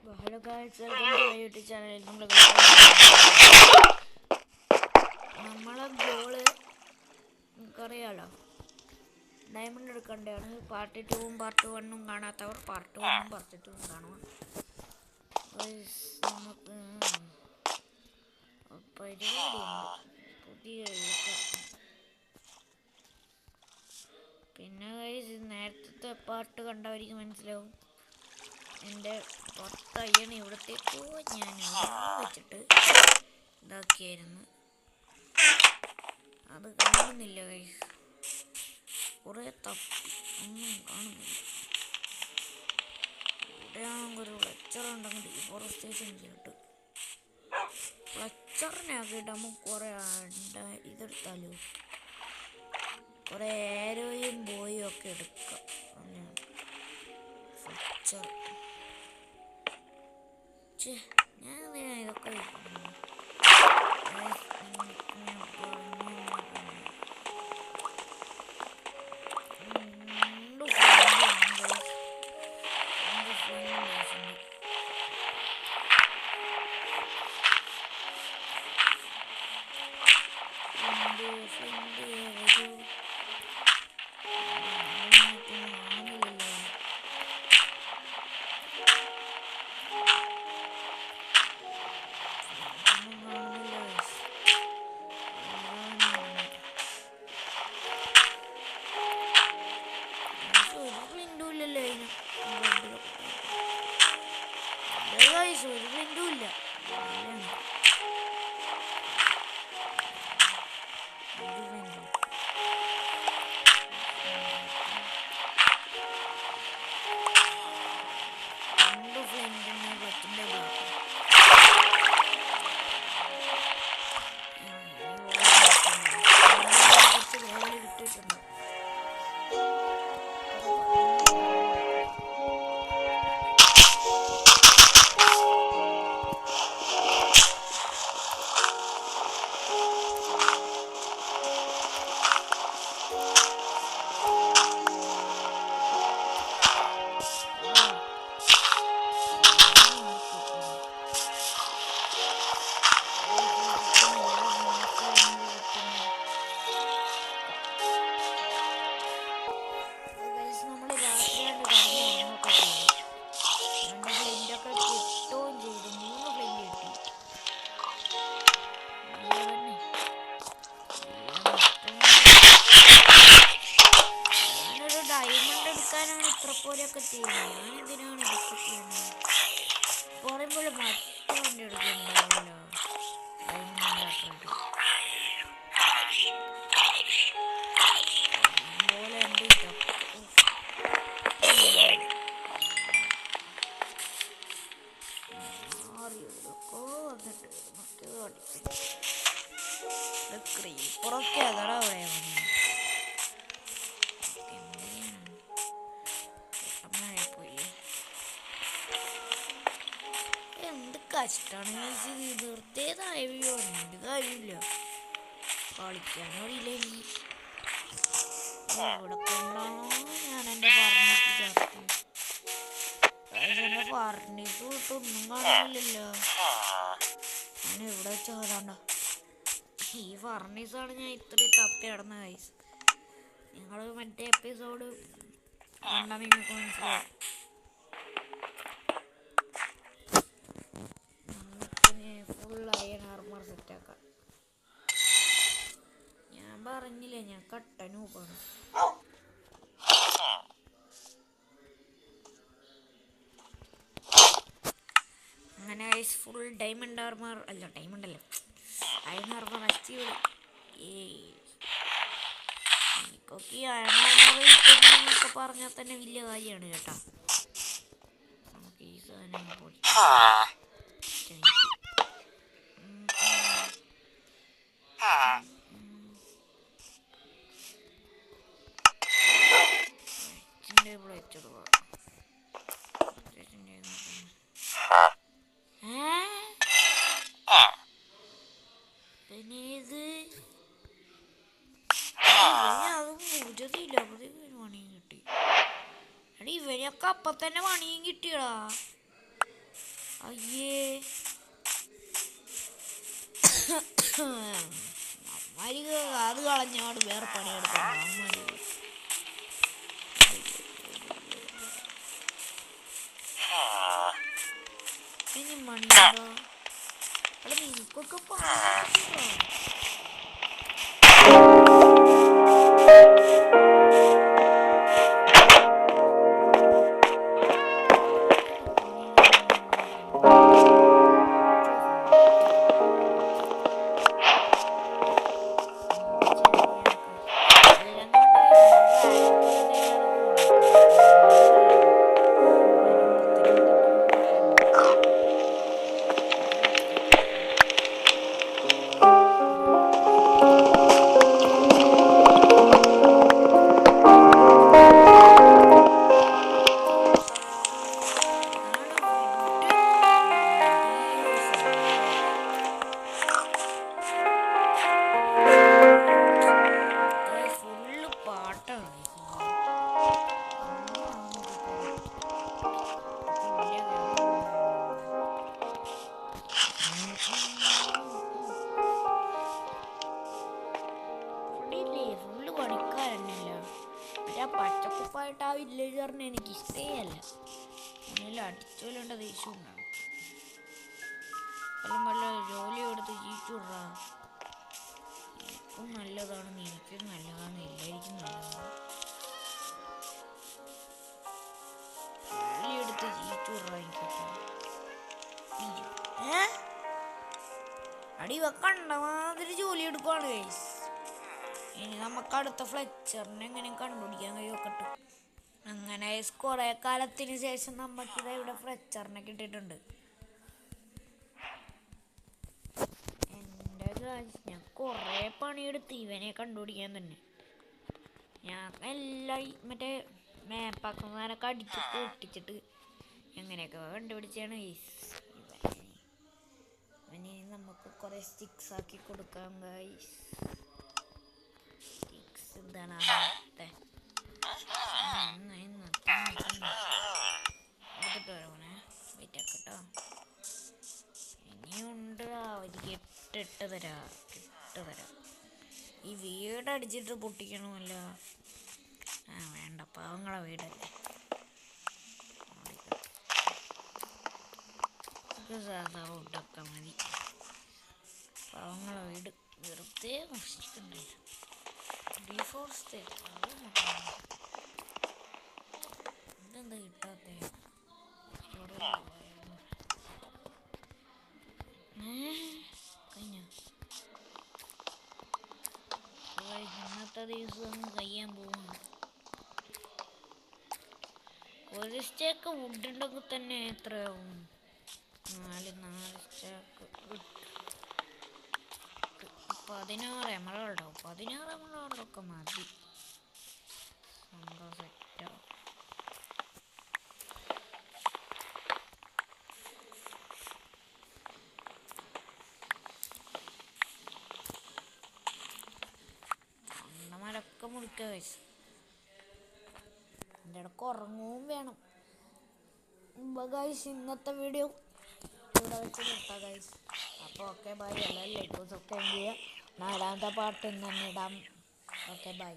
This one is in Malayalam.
Hello guys, welcome to my YouTube channel. നമ്മളെ ഗോള് നിങ്ങൾക്കറിയാലോ, ഡയമണ്ട് എടുക്കേണ്ടതാണ്. പാർട്ട് 2ഉം പാർട്ട് 1ഉം കാണാത്തവർ പാർട്ട് 1ഉം പാർട്ട് 2ഉം കാണുക. നമുക്ക് പരിപാടിയുണ്ട്, പുതിയ പിന്നെ നേരത്തെ പാർട്ട് കണ്ടവർക്ക് മനസ്സിലാവും. എൻ്റെ പുറത്തയ്യണ ഇവിടത്തേക്കോ ഞാൻ വെച്ചിട്ട് ഇതാക്കിയായിരുന്നു. അത് കാണുന്നില്ല ഗൈസ്, കുറേ തപ്പി ഒന്നും കാണുന്നില്ല. ഇവിടെയാണെങ്കിൽ ഒരു ക്ലച്ചറുണ്ടെങ്കിൽ ഡീഫോറസ്റ്റേഷൻ ചെയ്തിട്ട് ക്ലച്ചറിനാക്കിയിട്ട് നമുക്ക് കുറേ ഇതെടുത്താലോ, കുറേ ഏരോയും ബോയും ഒക്കെ എടുക്കാം. അങ്ങനെയാണ് ക്ലച്ചർ. ഞാൻ ഇതൊക്കെ ഒരു പ്രിന്റും ഇല്ല. ഇത്രപ്പോലെയൊക്കെ ചെയ്യുന്നത് ഞാൻ എന്തിനാണ് ഇതൊക്കെ ചെയ്യുന്നത്? പറയുമ്പോൾ മറ്റേ വണ്ടി എടുക്കുന്നുണ്ടാവുമല്ലോ, പോലെ ഉണ്ട് വന്നിട്ട് മറ്റേ പുറക്കെ അതടാ പറയാൻ കഷ്ടാണ്. വെറുതേതായോ എന്ത് കാര്യമില്ല, കളിക്കാനോ ഇല്ലെങ്കിൽ ഇവിടെ കൊണ്ടാണോ ഞാൻ എൻ്റെ ഫർണീസ് വിട്ടൊന്നും കാണില്ലല്ലോ. ഞാൻ എവിടെ വെച്ചാതാണ്ട ഈ ഫർണീസാണ് ഞാൻ ഇത്രയും തപ്പി നടന്ന കൈസ്. നിങ്ങൾ മറ്റേ എപ്പിസോഡ് കണ്ടാൽ നിങ്ങൾക്ക് മനസ്സിലാവും. ഫുൾ അയൺ ആർമർ സെറ്റാക്കാം. ഞാൻ പറഞ്ഞില്ലേ ഞാൻ കട്ടനൂപ്പാണ്. അങ്ങനെ ഫുൾ ഡയമണ്ട് ആർമർ അല്ല, ഡയമണ്ട് അല്ല, അയൺ ആർമർ അച്ചീവ്. എനിക്കൊക്കെ അയൺ ആർമർ കിട്ടുന്നൊക്കെ പറഞ്ഞാൽ തന്നെ വലിയ കാര്യമാണ് കേട്ടോ. നമുക്ക് ഈ സാധനം പിന്നെ ഇത് പണിയും കിട്ടി. എടാ ഇവരെയൊക്കെ അപ്പൊ തന്നെ പണിയും കിട്ടിയടാ. അയ്യേ അമ്മമാരിക്ക് അത് കളഞ്ഞോട് വേറെ പണിയെടുക്കണം അമ്മമാര്. ഇനി മണ്ണോ അവിടെ നിനക്കൊക്കെ പണി. ഫുള്ള് പണിക്കാരനല്ല മറ്റേ പച്ചക്കുപ്പായിട്ട് ആ വില്ലേജറിനെ എനിക്ക് ഇഷ്ടേയല്ല. അങ്ങനെയല്ല അടിച്ചോലേണ്ട ദേഷ്യം ഉണ്ടാവും. എല്ലാം വല്ല ജോലി എടുത്ത് ജീവിച്ചുവിടാ. എനിക്കും നല്ലതാണ്, എനിക്കും നല്ലതാണ്, എല്ലാവർക്കും നല്ലതാണ്. ജോലി എടുത്ത് ജീവിച്ചുവിടാ എനിക്കൊക്കെ. അടി വെക്കണ്ട മാതിരി ജോലി എടുക്കുവാണ് ഗൈസ്. ഇനി നമുക്ക് അടുത്ത ഫ്ലെച്ചറിനെ എങ്ങനെ കണ്ടുപിടിക്കാൻ കഴിയൊക്കട്ടെ. അങ്ങനെ കുറെ കാലത്തിന് ശേഷം നമുക്കിത് ഇവിടെ ഫ്ലെച്ചറിനെ കിട്ടിയിട്ടുണ്ട്. എൻ്റെ ഞാൻ കുറേ പണിയെടുത്ത് ഇവനെ കണ്ടുപിടിക്കാൻ തന്നെ. ഞാൻ എല്ലാം മറ്റേ മേപ്പാക്കുന്നവരൊക്കെ അടിച്ച് പൊട്ടിച്ചിട്ട് എങ്ങനെയൊക്കെ കണ്ടുപിടിച്ചാണ് ഗൈസ്. ഇവനെ നമുക്ക് കുറേ സ്റ്റിക്സ് ആക്കി കൊടുക്കാം ഗൈസ്. എന്താണ് എടുത്തിട്ട് വരണേ വെയിറ്റാക്കട്ടോ. ഇനിയുണ്ട് ഒരു ഇട്ട് തരാം. ഈ വീടടിച്ചിട്ട് പൊട്ടിക്കണമല്ലോ. വേണ്ട, പാവങ്ങളെ വീടല്ലേ. സാധാ ഫുഡൊക്കെ മതി. പാവങ്ങളെ വീട് വെറുതെ നശിക്കണ്ടേ. ഡിഫോറസ്റ്റ് ഇതെന്താ കിട്ടാത്തേ? കഴിഞ്ഞ ഇന്നത്തെ ദിവസം കഴിയാൻ പോകുന്നു. ഒരു സ്റ്റേക്ക് വുഡ് ഉണ്ടെങ്കിൽ തന്നെ എത്രയാവും? 4 സ്റ്റേക്ക് 16 എമറോൾഡാവും. 16 എമറോൾഡൊക്കെ മതി. സംഭവം സെറ്റാവും. മരമൊക്കെ മുറിക്കുക കഴിച്ചു. എൻ്റെ ഇടയ്ക്ക് ഉറങ്ങുകയും വേണം. ഗൈസ് ഇന്നത്തെ വീഡിയോ ഇവിടെ വെച്ച് നിർത്താം ഗൈസ്. അപ്പോൾ ഓക്കെ ബൈ. എല്ലാം ലൈക്കും സബ്സ്ക്രൈബ് ചെയ്യുക. നാലാമത്തെ പാർട്ട് ഇന്ന് തന്നെ ഇടാം. Okay bye.